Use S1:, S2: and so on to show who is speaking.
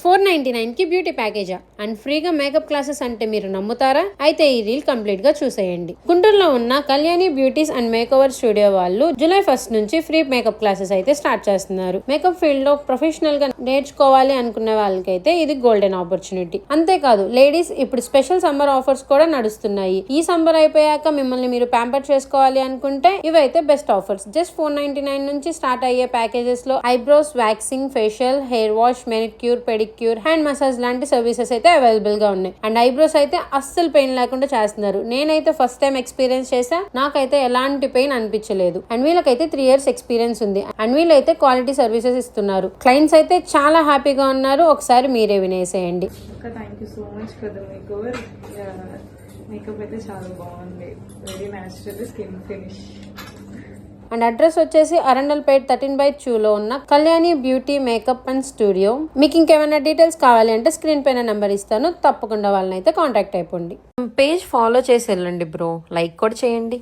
S1: 499 కి beauty ప్యాకేజా and ఫ్రీగా makeup classes అంటే మీరు నమ్ముతారా? అయితే ఈ రీల్ కంప్లీట్ గా చూసేయండి. గుంటూరులో ఉన్న Kalyani beauties and makeover studio వాళ్ళు జూలై 1 నుంచి ఫ్రీ మేకప్ క్లాసెస్ అయితే స్టార్ట్ చేస్తున్నారు. మేకప్ ఫీల్డ్ లో ప్రొఫెషనల్ గా నేర్చుకోవాలి అనుకునే వాళ్ళకైతే ఇది గోల్డెన్ ఆపర్చునిటీ. అంతేకాదు లేడీస్ ఇప్పుడు స్పెషల్ సమ్మర్ ఆఫర్స్ కూడా నడుస్తున్నాయి. ఈ సమ్మర్ అయిపోయాక మిమ్మల్ని మీరు ప్యాంపర్ చేసుకోవాలి అనుకుంటే ఇవైతే బెస్ట్ ఆఫర్స్. జస్ట్ 499 నుంచి స్టార్ట్ అయ్యే ప్యాకేజెస్ లో eyebrows waxing, facial, hair wash, manicure, pedicure, hand massage లాంటి సర్వీసెస్ అయితే అవైలబుల్ గా ఉన్నాయి. అండ్ ఐబ్రోస్ అయితే అస్సలు పెయిన్ లేకుండా చేస్తున్నారు. నేనైతే ఫస్ట్ టైం ఎక్స్పీరియన్స్ చేసా, నాకైతే ఎలాంటి పెయిన్ అనిపించలేదు. అండ్ వీళ్ళకైతే 3 years ఎక్స్పీరియన్స్ ఉంది. అండ్ వీళ్ళైతే క్వాలిటీ సర్వీసెస్ ఇస్తున్నారు. క్లయింట్స్ అయితే చాలా హ్యాపీగా ఉన్నారు. ఒకసారి మీరే వినేసేయండి.
S2: Thank you so much for the makeover. Makeup అయితే చాలా బాగుంది, very natural skin finish.
S1: And address వచ్చేసి అరండల్పేట్ 13/2 ఉన్న Kalyani beauty makeup and studio. మీకు ఇంకేమైనా డీటెయిల్స్ కావాలి అంటే స్క్రీన్ పైన నెంబర్ ఇస్తాను, తప్పకుండా వాళ్ళని అయితే కాంటాక్ట్ అయిపోండి. పేజ్ ఫాలో చేసి వెళ్ళండి బ్రో, లైక్ కూడా చేయండి.